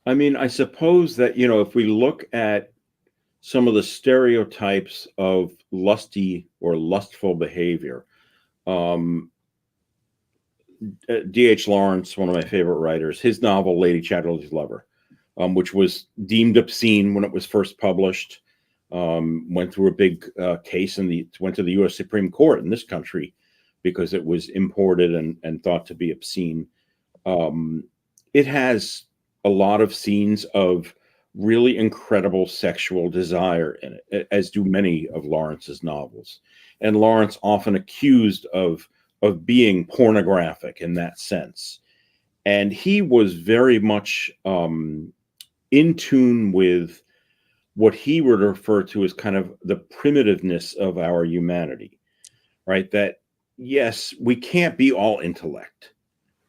I mean, I suppose that, if we look at some of the stereotypes of lusty or lustful behavior, D.H. Lawrence, one of my favorite writers, his novel Lady Chatterley's Lover, which was deemed obscene when it was first published, went through a big case went to the U.S. Supreme Court in this country because it was imported and thought to be obscene. It has a lot of scenes of really incredible sexual desire in it, as do many of Lawrence's novels. And Lawrence often accused of being pornographic in that sense. And he was very much in tune with what he would refer to as kind of the primitiveness of our humanity, right? That, yes, we can't be all intellect.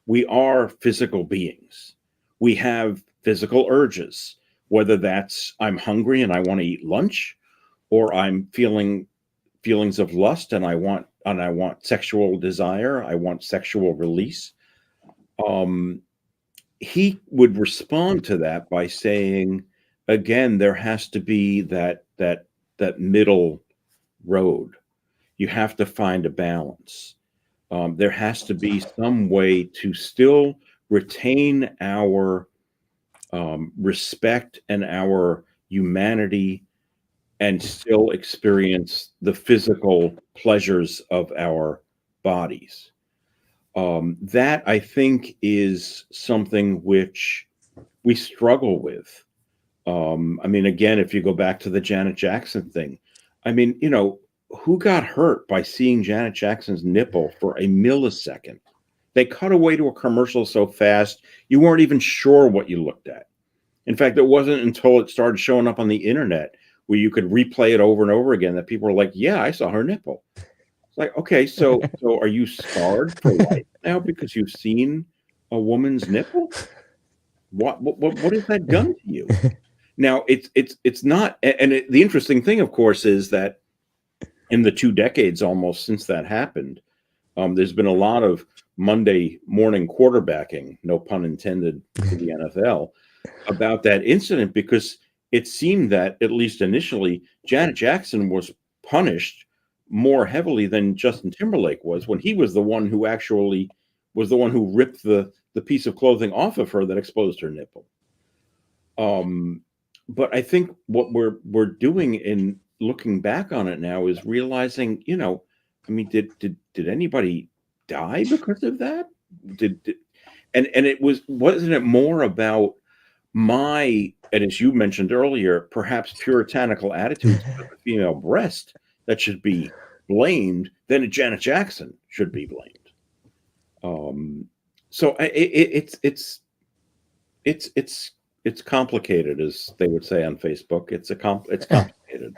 We are physical beings. We have physical urges, whether that's I'm hungry and I want to eat lunch, or I'm feeling feelings of lust and I want sexual desire. I want sexual release. He would respond to that by saying, again, there has to be that middle road. You have to find a balance. There has to be some way to still retain our respect and our humanity and still experience the physical pleasures of our bodies. That, I think, is something which we struggle with. I mean, again, if you go back to the Janet Jackson thing, I mean, who got hurt by seeing Janet Jackson's nipple for a millisecond? They cut away to a commercial so fast, you weren't even sure what you looked at. In fact, it wasn't until it started showing up on the internet where you could replay it over and over again that people were like, yeah, I saw her nipple. It's like, okay, so are you scarred for life now because you've seen a woman's nipple? What has that done to you? Now, it's not, and the interesting thing, of course, is that in the 2 decades almost since that happened, there's been a lot of Monday morning quarterbacking, no pun intended, to the NFL about that incident, because it seemed that, at least initially, Janet Jackson was punished more heavily than Justin Timberlake was, when he was the one who actually was the one who ripped the piece of clothing off of her that exposed her nipple. But I think what we're doing in looking back on it now is realizing, I mean, did anybody die because of that? And wasn't it more about and as you mentioned earlier, perhaps puritanical attitudes of the female breast that should be blamed than Janet Jackson should be blamed? So it's complicated, as they would say on Facebook. It's complicated.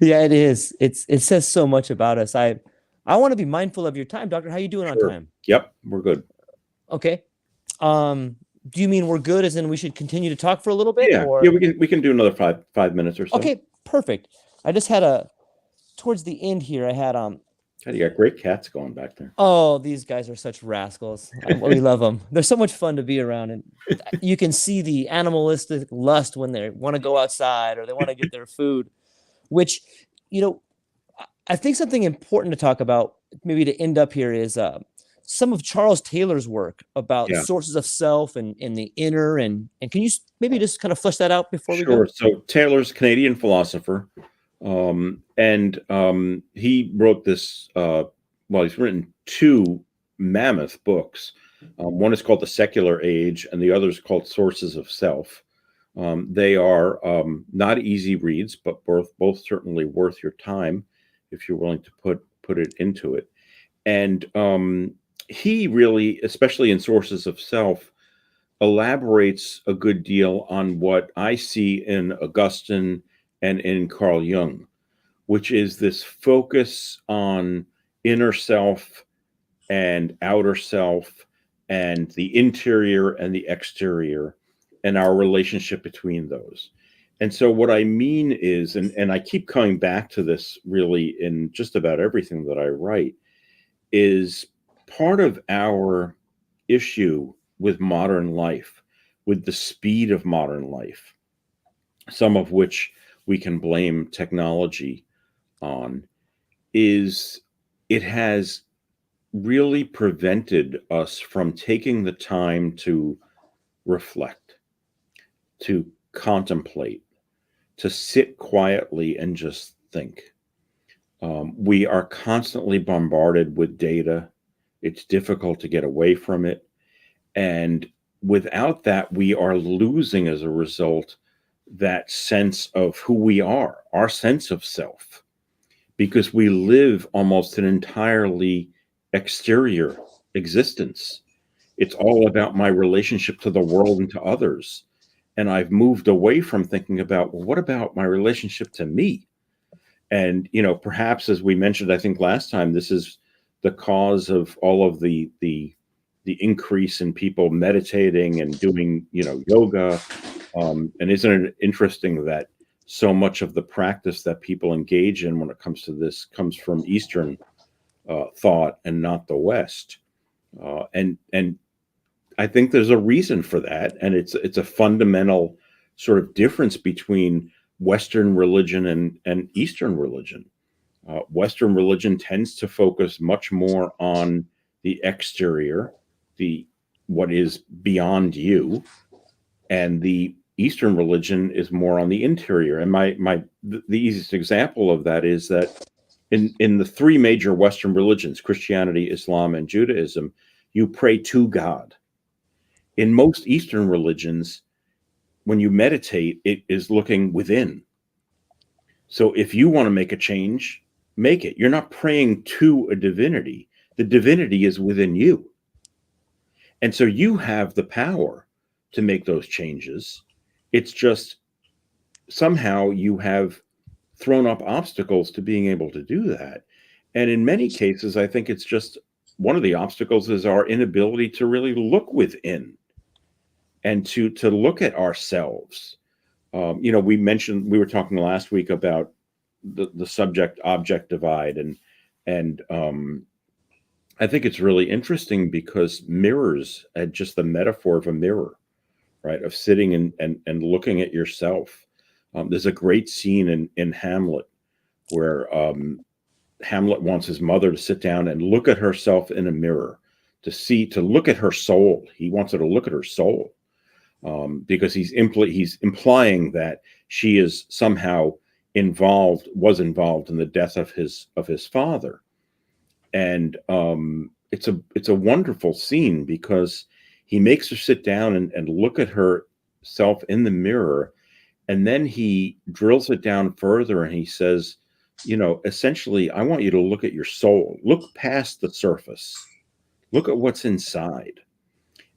Yeah, it is. It says so much about us. I want to be mindful of your time, Doctor. How you doing on time? Yep, we're good. Okay. Do you mean we're good as in we should continue to talk for a little bit? Yeah, or? yeah, we can do another five minutes or so. Okay, perfect. I just had towards the end here, I had you got great cats going back there. Oh, these guys are such rascals. We love them. They're so much fun to be around, and you can see the animalistic lust when they want to go outside or they want to get their food, which, I think something important to talk about, maybe to end up here, is some of Charles Taylor's work about sources of self and the inner, and can you maybe just kind of flesh that out before we go? Sure. So Taylor's a Canadian philosopher, and he wrote this. He's written 2 mammoth books. One is called The Secular Age, and the other is called Sources of Self. They are not easy reads, but both certainly worth your time if you're willing to put it into it. And he really, especially in Sources of Self, elaborates a good deal on what I see in Augustine and in Carl Jung, which is this focus on inner self and outer self and the interior and the exterior and our relationship between those. And so what I mean is, and I keep coming back to this really in just about everything that I write, is part of our issue with modern life, with the speed of modern life, some of which we can blame technology on, is it has really prevented us from taking the time to reflect, to contemplate, to sit quietly and just think. We are constantly bombarded with data. It's difficult to get away from it. And without that, we are losing as a result that sense of who we are, our sense of self, because we live almost an entirely exterior existence. It's all about my relationship to the world and to others. And I've moved away from thinking about, well, what about my relationship to me? And, perhaps as we mentioned, I think last time, this is the cause of all of the increase in people meditating and doing, yoga. And isn't it interesting that so much of the practice that people engage in when it comes to this comes from Eastern thought and not the West? And I think there's a reason for that, and it's a fundamental sort of difference between Western religion and Eastern religion. Western religion tends to focus much more on the exterior, the what is beyond you, and the Eastern religion is more on the interior. And the easiest example of that is that in the three major Western religions, Christianity, Islam, and Judaism, you pray to God. In most Eastern religions, when you meditate, it is looking within. So if you want to make a change, make it. You're not praying to a divinity. The divinity is within you. And so you have the power to make those changes. It's just somehow you have thrown up obstacles to being able to do that. And in many cases, I think it's just one of the obstacles is our inability to really look within and to look at ourselves. We were talking last week about the subject object divide, and I think it's really interesting because mirrors, just the metaphor of a mirror, right, of sitting and looking at yourself. There's a great scene in Hamlet where Hamlet wants his mother to sit down and look at herself in a mirror, to look at her soul. He wants her to look at her soul, because he's implying that she is somehow was involved in the death of his father. And it's a wonderful scene because he makes her sit down and look at herself in the mirror, and then he drills it down further and he says, essentially, I want you to look at your soul, look past the surface, look at what's inside.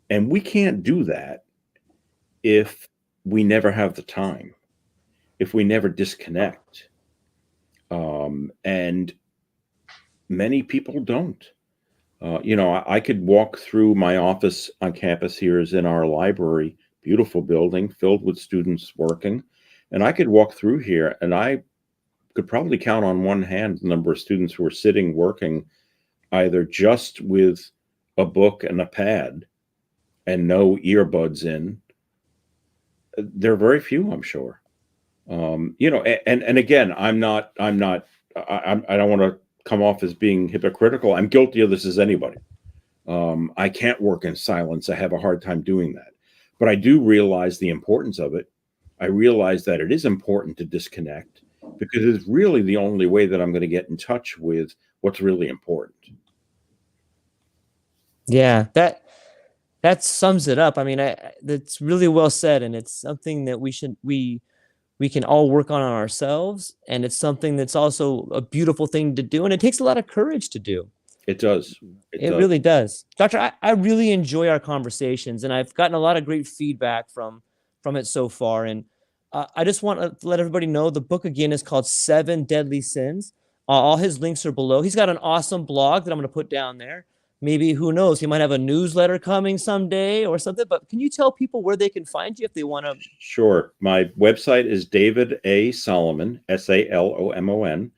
And we can't do that if we never have the time, if we never disconnect. And many people don't. I could walk through my office on campus here is in our library, beautiful building filled with students working. And I could walk through here and I could probably count on one hand the number of students who are sitting working either just with a book and a pad and no earbuds in. There are very few, I'm sure. And again, I don't want to come off as being hypocritical. I'm guilty of this as anybody. I can't work in silence. I have a hard time doing that. But I do realize the importance of it. I realize that it is important to disconnect because it's really the only way that I'm going to get in touch with what's really important. Yeah, that sums it up. I mean, that's really well said, and it's something that we can all work on ourselves, and it's something that's also a beautiful thing to do, and it takes a lot of courage to do. It does. It It does. really does. Doctor, I really enjoy our conversations, and I've gotten a lot of great feedback from it so far. And I just want to let everybody know the book again is called Seven Deadly Sins. All his links are below. He's got an awesome blog that I'm going to put down there. Maybe, who knows, he might have a newsletter coming someday or something. But can you tell people where they can find you if they want to? Sure. My website is David A. Salomon, SALOMON.com.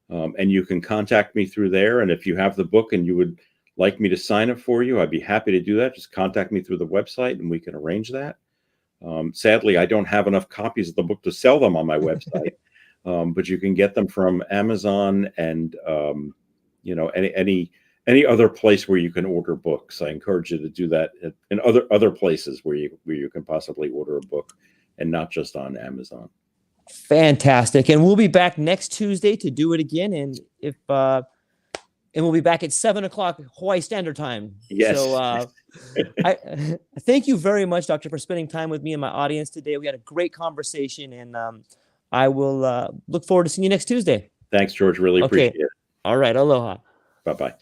And you can contact me through there. And if you have the book and you would like me to sign it for you, I'd be happy to do that. Just contact me through the website and we can arrange that. Sadly, I don't have enough copies of the book to sell them on my website, but you can get them from Amazon and, any other place where you can order books. I encourage you to do that in other places where you can possibly order a book and not just on Amazon. Fantastic. And we'll be back next Tuesday to do it again. And we'll be back at 7:00 Hawaii Standard Time. Yes. So I thank you very much, Doctor, for spending time with me and my audience today. We had a great conversation, and I will look forward to seeing you next Tuesday. Thanks, George. Really appreciate it. All right. Aloha. Bye-bye.